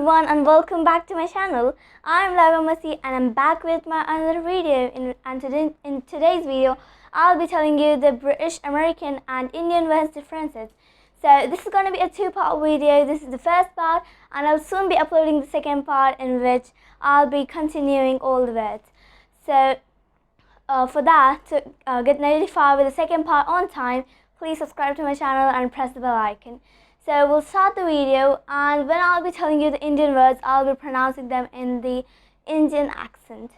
everyone and welcome back to my channel. I'm Laiba Masi and I'm back with my another video. In today's video, I'll be telling you the British, American and Indian words differences. So this is going to be a two-part video. This is the first part and I'll soon be uploading the second part in which I'll be continuing all the words. So for that, to get notified with the second part on time, please subscribe to my channel and press the bell icon. So we'll start the video, and when I'll be telling you the Indian words, I'll be pronouncing them in the Indian accent.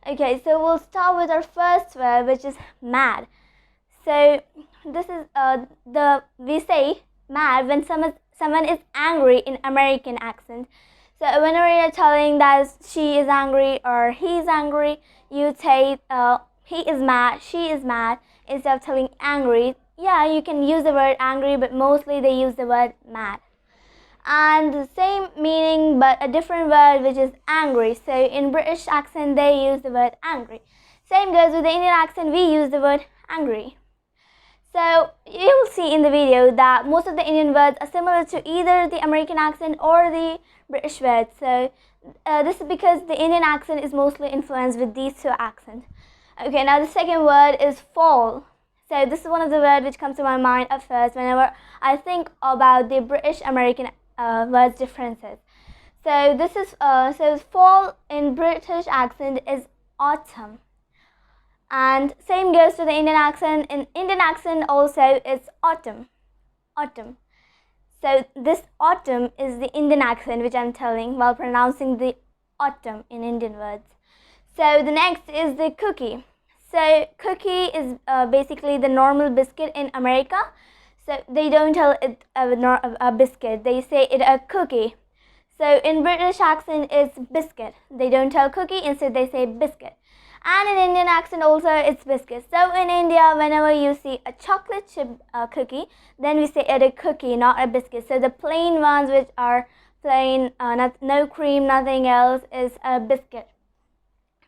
Okay, so we'll start with our first word, which is mad. So this is we say mad when someone is angry in American accent. So whenever you're telling that she is angry or he is angry, you say he is mad, she is mad, instead of telling angry. Yeah, you can use the word angry, but mostly they use the word mad. And the same meaning, but a different word, which is angry. So in British accent, they use the word angry. Same goes with the Indian accent, we use the word angry. So you will see in the video that most of the Indian words are similar to either the American accent or the British words. So this is because the Indian accent is mostly influenced with these two accents. Okay, now the second word is fall. So this is one of the words which comes to my mind at first whenever I think about the British-American words differences. So this is so fall in British accent is autumn, and same goes to the Indian accent. In Indian accent also it's autumn, autumn. So this autumn is the Indian accent which I'm telling while pronouncing the autumn in Indian words. So the next is the cookie. So cookie is basically the normal biscuit in America. So they don't tell it a biscuit, they say it a cookie. So in British accent it's biscuit. They don't tell cookie, instead they say biscuit. And in Indian accent also it's biscuit. So in India, whenever you see a chocolate chip cookie, then we say it a cookie, not a biscuit. So the plain ones which are plain, no cream, nothing else, is a biscuit.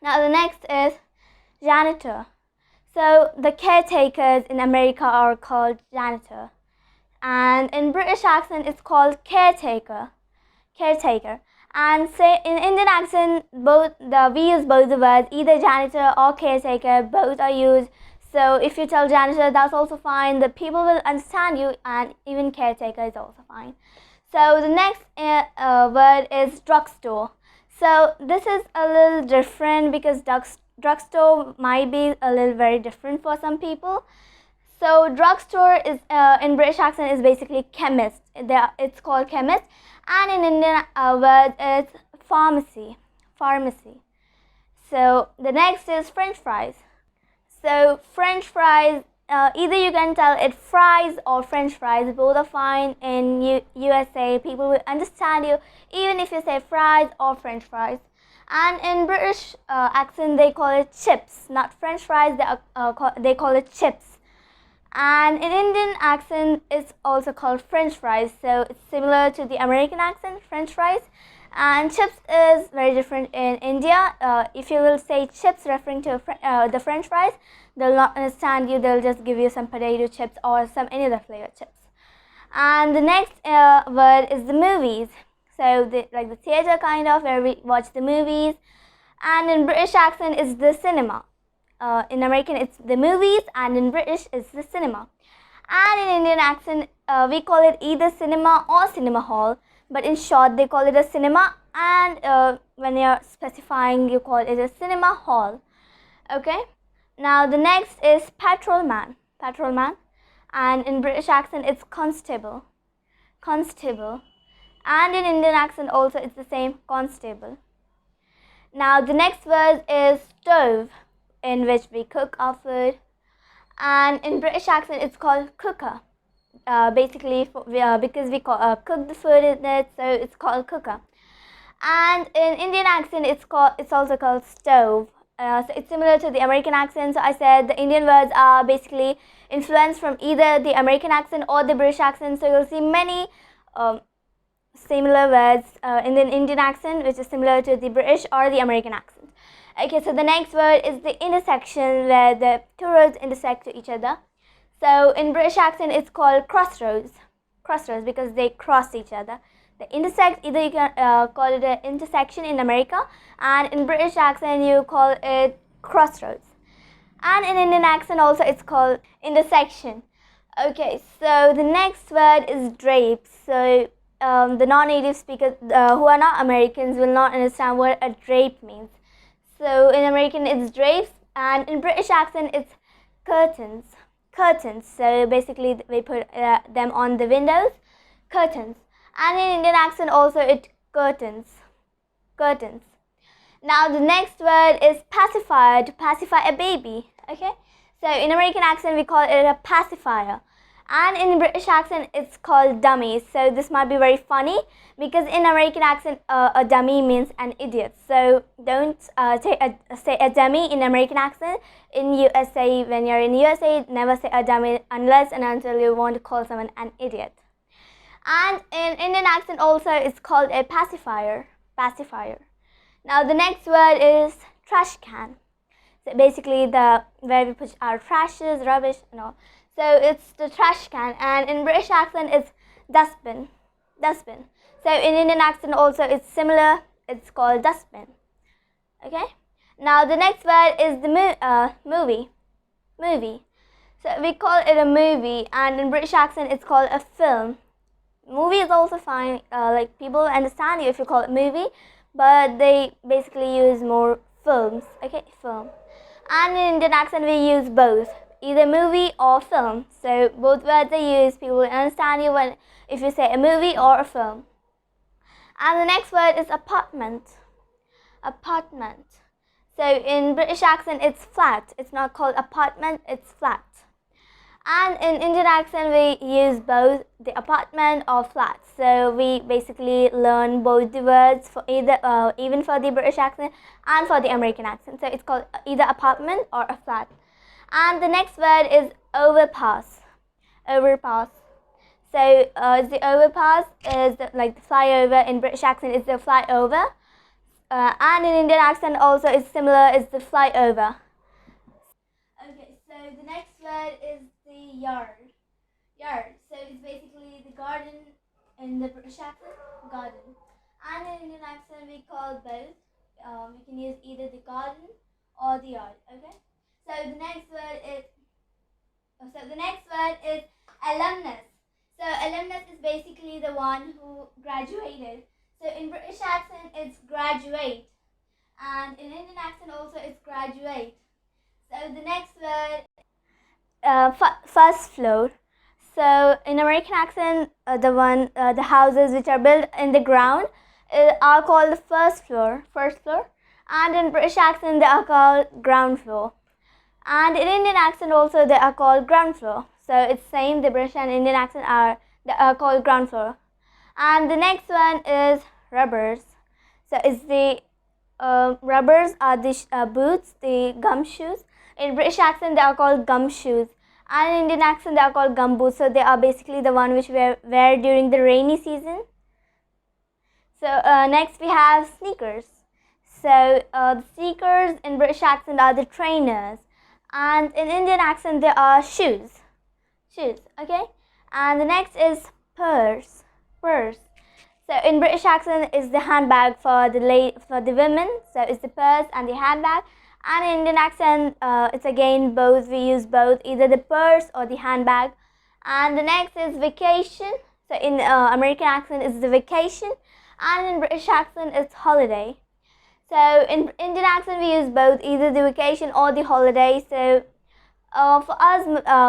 Now the next is janitor. So the caretakers in America are called janitor, and in British accent it's called caretaker. And say in Indian accent we use both the words, either janitor or caretaker, both are used. So if you tell janitor, that's also fine, the people will understand you, and even caretaker is also fine. So the next word is drugstore. So this is a little different because drugstore might be a little very different for some people. So drugstore is in British accent is basically chemist. It's called chemist, and in Indian word it's pharmacy. So the next is French fries. So French fries, either you can tell it fries or French fries, both are fine. In USA, people will understand you even if you say fries or French fries. And in British accent, they call it chips, not French fries, they call it chips. And in Indian accent, it's also called French fries, so it's similar to the American accent, French fries. And chips is very different in India. If you will say chips referring to the French fries, they'll not understand you, they'll just give you some potato chips or some any other flavored chips. And the next word is the movies. So like the theater kind of, where we watch the movies. And in British accent it's the cinema. In American it's the movies, and in British it's the cinema. And in Indian accent we call it either cinema or cinema hall, but in short they call it a cinema, and when you're specifying you call it a cinema hall. Okay, now the next is patrolman. And in British accent it's constable. And in Indian accent also it's the same, constable. Now the next word is stove, in which we cook our food, and in British accent it's called cooker. Basically because we cook the food in it, so it's called cooker. And in Indian accent it's also called stove. So it's similar to the American accent. So I said the Indian words are basically influenced from either the American accent or the British accent. So you'll see many similar words in the Indian accent which is similar to the British or the American accent. Okay, so the next word is the intersection, where the two roads intersect to each other. So in British accent it's called crossroads, because they cross each other. The intersect, either you can call it an intersection in America, and in British accent you call it crossroads. And in Indian accent also it's called intersection. Okay, so the next word is drape. So the non-native speakers who are not Americans will not understand what a drape means. So in American it's drapes, and in British accent it's curtains. Curtains. So basically we put them on the windows. Curtains. And in Indian accent also it curtains. Curtains. Now the next word is pacifier, to pacify a baby. Okay. So in American accent we call it a pacifier. And in British accent it's called dummy. So this might be very funny because in American accent a dummy means an idiot. So don't say a dummy in American accent. In USA, when you're in USA, never say a dummy unless and until you want to call someone an idiot. And in Indian accent also it's called a pacifier. Pacifier. Now the next word is trash can. So basically where we put our trashes, rubbish and all. So it's the trash can, and in British accent it's dustbin. Dustbin. So in Indian accent also it's similar, it's called dustbin. Okay. Now the next word is the movie. Movie. So we call it a movie, and in British accent it's called a film. Movie is also fine, like people understand you if you call it movie, but they basically use more films. Okay, film. And in Indian accent we use both, either movie or film. So both words are used, people will understand you when if you say a movie or a film. And the next word is apartment. Apartment. So in British accent it's flat. It's not called apartment, it's flat. And in Indian accent we use both the apartment or flat. So we basically learn both the words for either even for the British accent and for the American accent. So it's called either apartment or a flat. And the next word is overpass. Overpass. So the overpass is like the flyover. In British accent it's the flyover. And in Indian accent also it's similar, it's the flyover. Okay, so the next word is the yard. Yard. So it's basically the garden in the British accent, garden. And in Indian accent we call both. We can use either the garden or the yard. Okay. So the next word is alumnus. So alumnus is basically the one who graduated. So in British accent it's graduate, and in Indian accent also it's graduate. So the next word, first floor. So in American accent, the houses which are built in the ground are called the first floor. First floor. And in British accent they are called ground floor. And in Indian accent also they are called ground floor. So it's same, the British and Indian accent are called ground floor. And the next one is rubbers. So it's the rubbers are the boots, the gum shoes. In British accent they are called gum shoes, and in Indian accent they are called gum boots. So they are basically the one which we wear during the rainy season. So next we have sneakers. So the sneakers in British accent are the trainers, and in Indian accent they are shoes. Shoes. Okay. And the next is purse. Purse. So in British accent is the handbag for the women. So it's the purse and the handbag. And in Indian accent it's again both. We use both, either the purse or the handbag. And the next is vacation. So in American accent it's the vacation, and in British accent it's holiday. So in Indian accent we use both, either the vacation or the holiday. So for us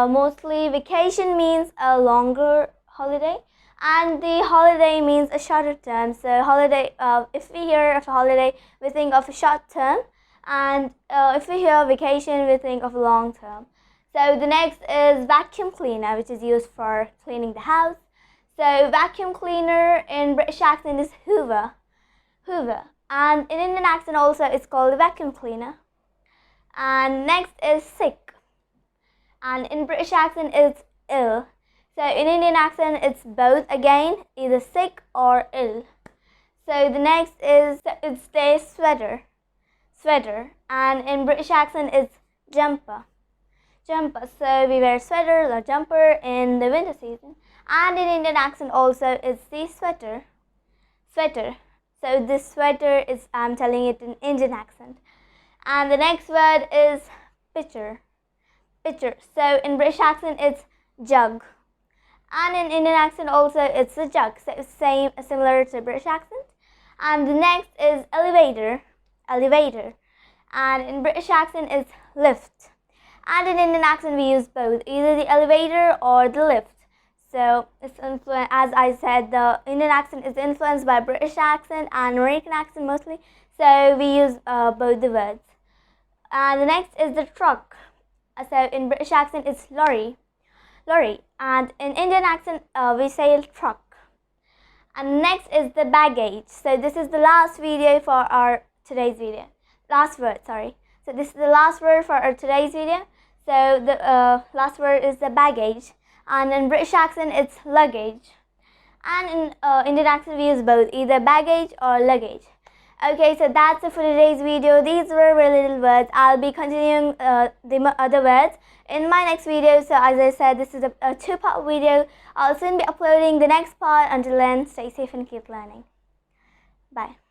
mostly vacation means a longer holiday, and the holiday means a shorter term. So holiday, if we hear of a holiday we think of a short term, and if we hear vacation we think of a long term. So the next is vacuum cleaner, which is used for cleaning the house. So vacuum cleaner in British accent is hoover. Hoover. And in Indian accent also it's called vacuum cleaner. And next is sick. And in British accent it's ill. So in Indian accent it's both again, either sick or ill. So the next is it's the sweater. Sweater. And in British accent it's jumper. Jumper. So we wear sweater or jumper in the winter season. And in Indian accent also it's the sweater. sweater. So this sweater is, I'm telling it in Indian accent. And the next word is pitcher. Pitcher. So in British accent it's jug. And in Indian accent also it's a jug. So it's similar to British accent. And the next is elevator. Elevator. And in British accent it's lift. And in Indian accent we use both, either the elevator or the lift. So it's as I said, the Indian accent is influenced by British accent and American accent mostly. So we use both the words. And the next is the truck. So in British accent it's lorry. Lorry. And in Indian accent we say truck. And next is the baggage. So this is the last video for our today's video. Last word, sorry. So this is the last word for our today's video. So the last word is the baggage. And in British accent it's luggage. And in Indian accent we use both, either baggage or luggage. Okay, so that's it for today's video. These were very little words. I'll be continuing the other words in my next video. So as I said, this is a two-part video. I'll soon be uploading the next part. Until then, stay safe and keep learning. Bye.